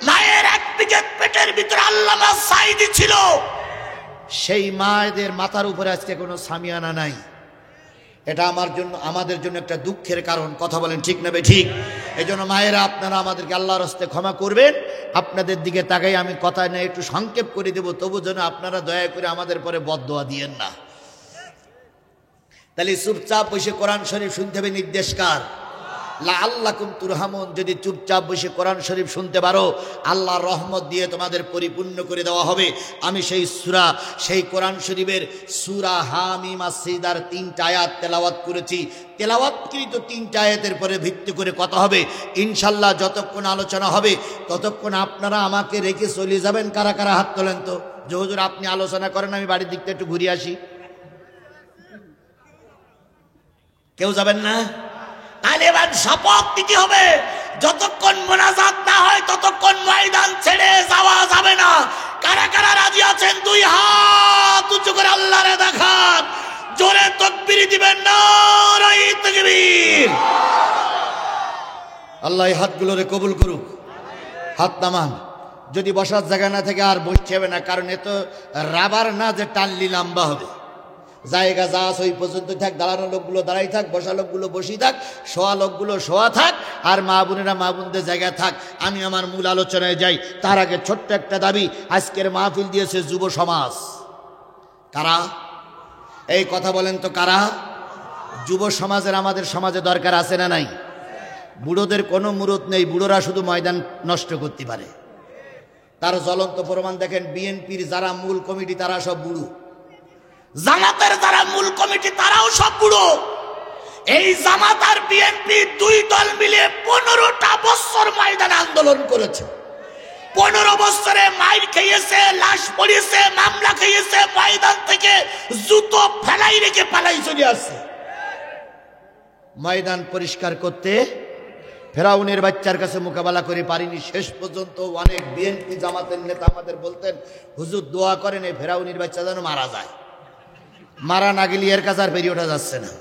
মায়ের এক বিঘেত পেটের ভিতরে আল্লামা সাঈদী ছিল। সেই মায়েদের মাথার উপরে আজকে কোনো সামিয়ানা নাই। এটা আমার জন্য, আমাদের জন্য একটা দুঃখের কারণ। কথা বলেন ঠিক না ঠিক? এই জন্য মায়েরা, আপনারা আমাদেরকে আল্লাহর হস্তে ক্ষমা করবেন। আপনাদের দিকে তাকাই আমি কথা নিয়ে একটু সংক্ষেপ করে দেব, তবু যেন আপনারা দয়া করে আমাদের পরে বদদোয়া দিয়েন না। তাহলে চুপচাপ বসে কোরআন শরীফ শুনতে হবে। নির্দেশ কার? লাআল্লাকুম তুরহামুন। যদি চুপচাপ বসে কোরআন শরীফ শুনতে পারো, আল্লাহর রহমত দিয়ে তোমাদের পরিপূর্ণ করে দেওয়া হবে। আমি সেই সূরা, সেই কোরআন শরীফের সূরা হামিম আস-সিজদার 3টা আয়াত তেলাওয়াত করেছি। তেলাওয়াতকৃত 3টা আয়াতের পরে ভিত্তি করে কথা হবে ইনশাআল্লাহ। যতক্ষণ আলোচনা হবে ততক্ষণ আপনারা আমাকে রেখে চলে যাবেন। কারা কারা হাত তোলেন তো? যে হুজুর আপনি আলোচনা করেন, আমি বাড়ির দিকটা একটু ঘুরে আসি। কেউ যাবেন না? তাহলে এবার শপথ নিতে হবে, যতক্ষণ মোনাজাত না হয় ততক্ষণ ময়দান ছেড়ে যাওয়া যাবে না। কারা কারা রাজি আছেন? 2 হাত উঁচু করে আল্লাহরে দেখান, জোরে তাকবীর দিবেন। নারায়ে তাকবীর। আল্লাহ এই হাতগুলোরে কবুল করুক। হাত নামান। যদি বসার জায়গা না থাকে আর বসতে হবে না, কারণ এ তো রাবার না যে টানলি লম্বা হবে। জায়গা যা আছে ওই পর্যন্ত থাক। দাঁড়ানো লোকগুলো দাঁড়াই থাক, বসা লোকগুলো বসি থাক, শোয়া লোকগুলো শোয়া থাক, আর মা বোনেরা মা বোনদের জায়গায় থাক। আমি আমার মূল আলোচনায় যাই। তার আগে ছোট্ট একটা দাবি। আজকের মাহফিল দিয়েছে যুব সমাজ। কারা? এই কথা বলেন তো কারা? যুব সমাজের আমাদের সমাজে দরকার আছে না নাই? বুড়োদের কোনো মুরত নেই, বুড়োরা শুধু ময়দান নষ্ট করতে পারে। তার জ্বলন্ত প্রমাণ দেখেন। বিএনপির যারা মূল কমিটি তারা সব বুড়ো, জামাতের যারা মূল কমিটি তারাও সব বুড়ো। এই জামাত আর বিএনপি 2 দল মিলে 15টা বছর ময়দানে আন্দোলন করেছে। 15 বছরে মাইর খেয়েছে, লাশ পড়িয়েছে, মামলা খেয়েছে, ময়দান থেকে জুতো ফেলাই রেখে পালাই চলে আসছে। ময়দান পরিষ্কার করতে ফেরাউনের বাচ্চার কাছে মোকাবেলা করে পারিনি। শেষ পর্যন্ত অনেক বিএনপি জামাতের নেতা আমাদের বলতেন, হুজুর দোয়া করেন এই ফেরাউনের বাচ্চা যেন মারা যায়। মারা না গেলে এর কাছে আর বেরিয়ে ওঠা যাচ্ছে না।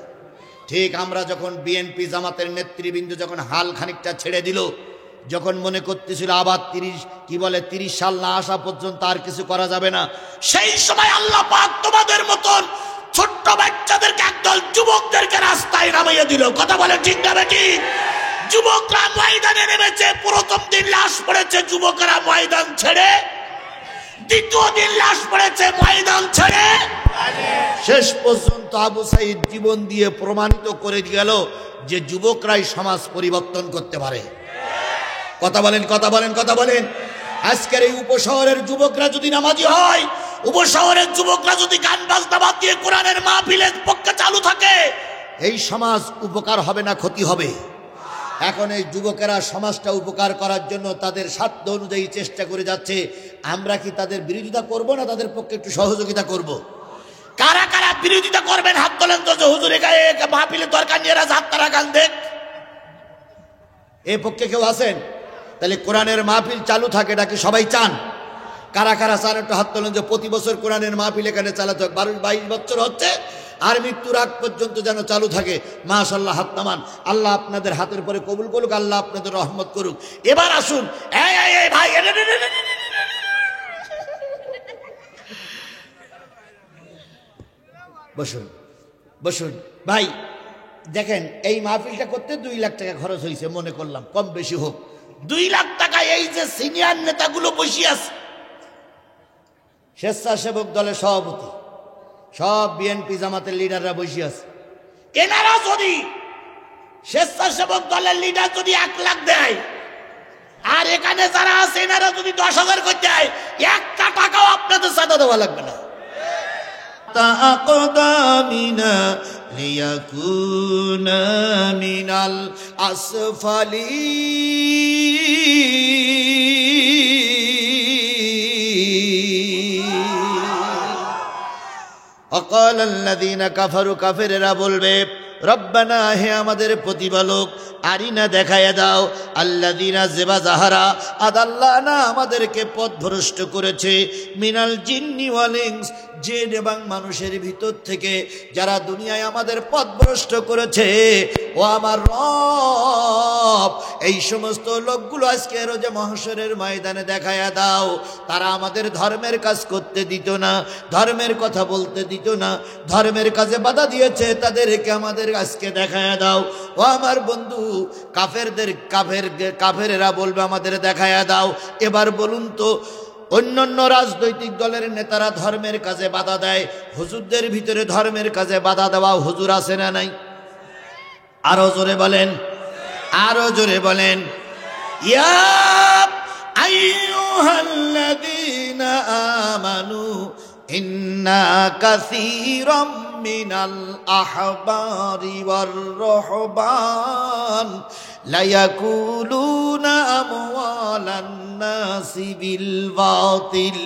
ঠিক আমরা যখন বিএনপি জামাতের নেতৃবৃন্দ যখন হাল খানিকটা ছেড়ে দিল, যখন মনে করতেছিল আবার 30 সাল না আসা পর্যন্ত আর কিছু করা যাবে না, সেই সময় আল্লাহ পাক তোমাদের মতন ছোট্ট বাচ্চাদেরকে, একদল যুবকদেরকে রাস্তায় নামিয়ে দিল। কথা বলে ঠিক না ঠিক? যুবকরা ময়দানে নেমেছে। প্রথম দিন লাশ পড়েছে যুবকরা ময়দান ছেড়ে, দ্বিতীয় দিন লাশ পড়েছে ময়দান ছেড়ে, শেষ পর্যন্ত আবু সাঈদ জীবন দিয়ে প্রমাণিত করে গেল যে যুবকরাই সমাজ পরিবর্তন করতে পারে। কথা বলেন, কথা বলেন, কথা বলেন। আজকের এই উপশহরের যুবকরা যদি নামাজি হয়, উপশহরের যুবকরা যদি গান বাজনা বাদ দিয়ে কোরআনের মাহফিলের পক্ষে চালু থাকে, এই সমাজ উপকার হবে না, ক্ষতি হবে। এখন এই যুবকেরা সমাজটা উপকার করার জন্য তাদের সাধ্য অনুযায়ী চেষ্টা করে যাচ্ছে। আমরা কি তাদের বিরোধিতা করব না তাদের পক্ষে একটু সহযোগিতা করব? কারা কারা বিরোধিতা করবেন হাত তোলেন তো। যে হুজুরে গায়ে মাহফিলের দরকার নিয়ে হাত তারা গান দেখ, এ পক্ষে কেউ আছেন? তাহলে কোরআনের মাহফিল চালু থাকে, এটা কি সবাই চান? কারা কারা চান একটু হাত তোলেন। যে প্রতি বছর কোরআনের মাহফিল এখানে চালাতে হবে। 22 বছর হচ্ছে, আর মৃত্যুর আগ পর্যন্ত যেন চালু থাকে। মাশাআল্লাহ, হাত নামান। আল্লাহ আপনাদের হাতের পরে কবুল করুক, আল্লাহ আপনাদের রহমত করুক। এবার আসুন, এই ভাই, বসুন বসুন ভাই। দেখেন, এই মাহফিলটা করতে 2 লাখ টাকা খরচ হয়েছে, মনে করলাম কম বেশি হোক। 2 লাখ টাকা এই যে সিনিয়র নেতাগুলো বসে আছে, স্বেচ্ছাসেবক দলের সভাপতি, সব বিএনপি জামাতের লিডাররা বসে আছে। এনারা যদি স্বেচ্ছাসেবক দলের লিডার যদি 1 লাখ দেয়, আর এখানে যারা আছে এনারা যদি 10,000 করে দেয়, 1 টাকাও আপনাদের চাঁদা দেওয়া লাগবে না। أقدامنا ليكون من الأسفلين وقال الذين كفروا কাফেররা বলবে, রব্বানা, হে আমাদের প্রতিপালক, আরিনা দেখায়া দাও, আল্লাযীনা যাহারা আদাল্লানা আমাদেরকে পথভ্রষ্ট করেছে, মিনাল জিন্নি ওয়াল ইনস, জিন এবং মানুষের ভিতর থেকে যারা দুনিয়ায় আমাদের পথভ্রষ্ট করেছে, ও আমার রব, এই সমস্ত লোকগুলো আজকে রোজে মহশরের ময়দানে দেখায়া দাও। তারা আমাদের ধর্মের কাজ করতে দিত না, ধর্মের কথা বলতে দিত না, ধর্মের কাজে বাধা দিয়েছে, তাদেরকে আমাদের আজকে দেখায়া দাও। ও আমার বন্ধু, কাফেরেরা বলবে আমাদের দেখায়া দাও। এবার বলুন তো, অন্যান্য রাজনৈতিক দলের নেতারা ধর্মের কাজে বাধা দেয়, হুজুরদের ভিতরে ধর্মের কাজে বাধা দেওয়া হুজুর আছে না নাই? আরো জোরে বলেন, আরো জোরে বলেন। ইয়া আইয়ুহাল্লাযীনা আমানু ইন্না কাসীরাম মিনাল আহবারি ওয়ার রুহবান লা ইয়াকুলুনা আমওয়ালান নাসি বিল বাতিল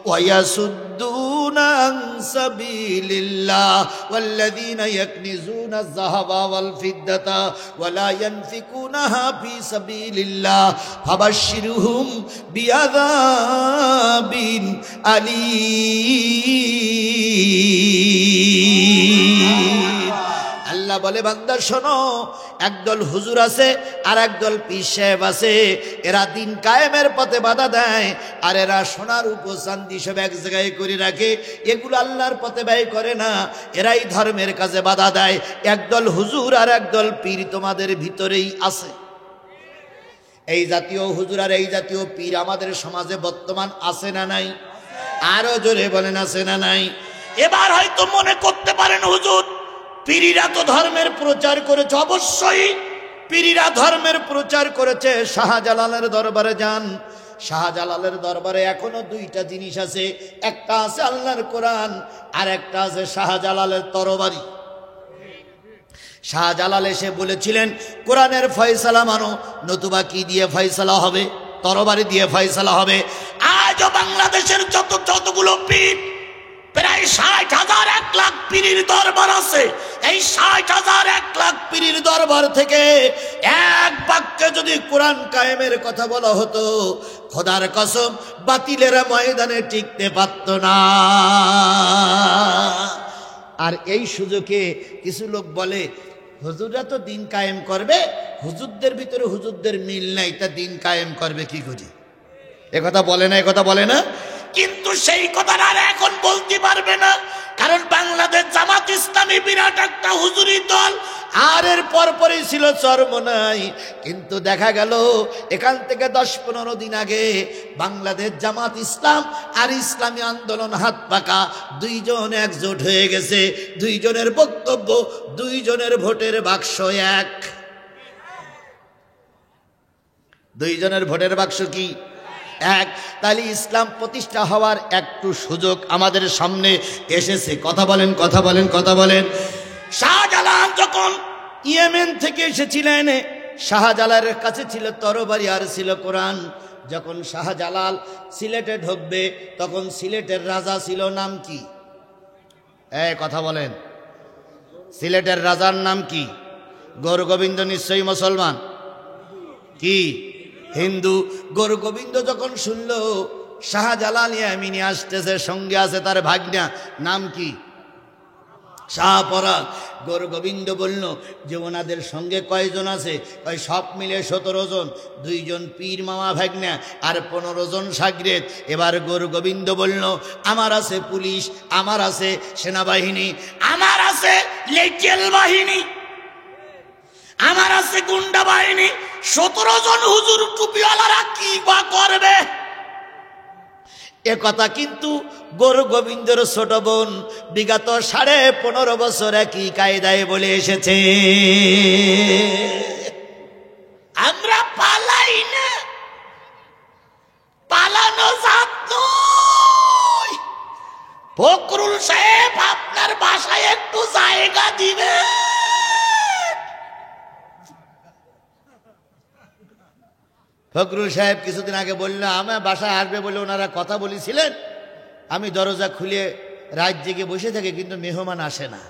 ওয়া ইয়াসুদ্দুনা আন সাবিলিল্লাহ ওয়াল্লাযীনা ইয়াকনিজুনা আয-যাহাবা ওয়াল ফিদ্দাতা ওয়া লা ইয়ানফিকুনাহা ফি সাবিলিল্লাহ ফাবাশশিরহুম বিআযাবিন আলীম। আল্লাহ বলে, বান্দা শোনো, একদল হুজুর আছে আর একদল পীর সাহেব আছে, এরা দিন কায়েমের পথে বাধা দেয়, আর এরা সোনার উপচান্দি সব এক জায়গায় করে রাখে, এগুলো আল্লাহর পথে ব্যয় করে না, এরাই ধর্মের কাজে বাধা দেয়। একদল হুজুর আর একদল পীর তোমাদের ভিতরেই আছে। এই জাতীয় হুজুর আর এই জাতীয় পীর আমাদের সমাজে বর্তমান আছে না নাই? আরো জোরে বলেন, আছে না নাই? এবার হয়তো মনে করতে পারেন, হুজুর পীরিরা তো ধর্মের প্রচার করেছে। অবশ্যই পীরিরা ধর্মের প্রচার করেছে। শাহজালালের দরবারে যান, শাহজালালের দরবারে এখনো 2টা জিনিস আছে, একটা আছে আল্লাহর কোরআন, আর একটা আছে শাহজালালের তরবারি। শাহজালাল এসে বলেছিলেন, কোরআনের ফয়সালা মানো, নতুবা কি দিয়ে ফয়সালা হবে? তরবারি দিয়ে ফয়সালা হবে। আজও বাংলাদেশের যতগুলো পীর, প্রায় 60,000 1 লাখ পীরের দরবার আছে। এই 60,000 1 লাখ পীরের দরবার থেকে এক বাক্যে যদি কোরআন কায়েমের কথা বলা হতো, খোদার কসম বাতিলের ময়দানে টিকতে পারত না। আর এই সুযোগে কিছু লোক বলে, হুজুররা তো দিন কায়েম করবে, হুজুরদের ভিতরে হুজুরদের মিল নাই, তা দিন কায়েম করবে কি করে? একথা বলে না, একথা বলে না। কিন্তু সেই কথাটা আর এখন বলতে পারবে না, কারণ বাংলাদেশ জামাত ইসলামী বিরাট একটা হুজুরি দল, আর এর পরপরই ছিল চরমোনাই। কিন্তু দেখা গেল এখান থেকে 10-15 দিন আগে বাংলাদেশ জামাত ইসলাম আর ইসলামী আন্দোলন হাত পাকা, 2 জন একজোট হয়ে গেছে। 2 জনের বক্তব্য, 2 জনের ভোটের বাক্স এক। 2 জনের ভোটের বাক্স কি এক? তাহলে ইসলাম প্রতিষ্ঠা হওয়ার একটু সুযোগ আমাদের সামনে এসেছে। কথা বলেন, কথা বলেন, কথা বলেন। শাহজালাল যখন ইয়েমেন থেকে এসেছিলেন, শাহজালালের কাছে ছিল তরবারি আর ছিল কোরআন। যখন শাহজালাল সিলেটে ঢুকবে, তখন সিলেটের রাজা ছিল নাম কি? কথা বলেন, সিলেটের রাজার নাম কি? গৌরগোবিন্দ নিশ্চয়ই মুসলমান, কি হিন্দু? গৌরগোবিন্দ যখন শুনল শাহজালাল ইয়ামিনী আসতেছে, সঙ্গে আছে তার ভাগ্না, নাম কি? শাহপরাগ গৌর গোবিন্দ বলল যে ওনাদের সঙ্গে কয়জন আছে? কয় সব মিলে 17 জন, 2 জন পীর মামা ভাগ্না আর 15 জন সাগরেদ। এবার গৌর গোবিন্দ বলল আমার আছে পুলিশ, আমার আছে সেনাবাহিনী, আমার আছে লেটেল বাহিনী, আমার আছে গুন্ডা বাহিনী। 17 জন হুজুর টুপিওয়ালারা কি বা করবে? এ কথা কিন্তু গৌর গোবিন্দর ছোট বোন বিগত 15.5 বছর একই কায়দায় বলে এসেছে, আমরা পালাই না, পালানো জাত নয়। ফখরুল সাহেব আপনার বাসায় একটু জায়গা দিবে। ফখরুল সাহেব কিছুদিন আগে বলল আমার বাসায় আসবে বলে ওনারা কথা বলেছিলেন, আমি দরজা খুলে রাত জেগে বসে থাকি কিন্তু মেহমান আসে না।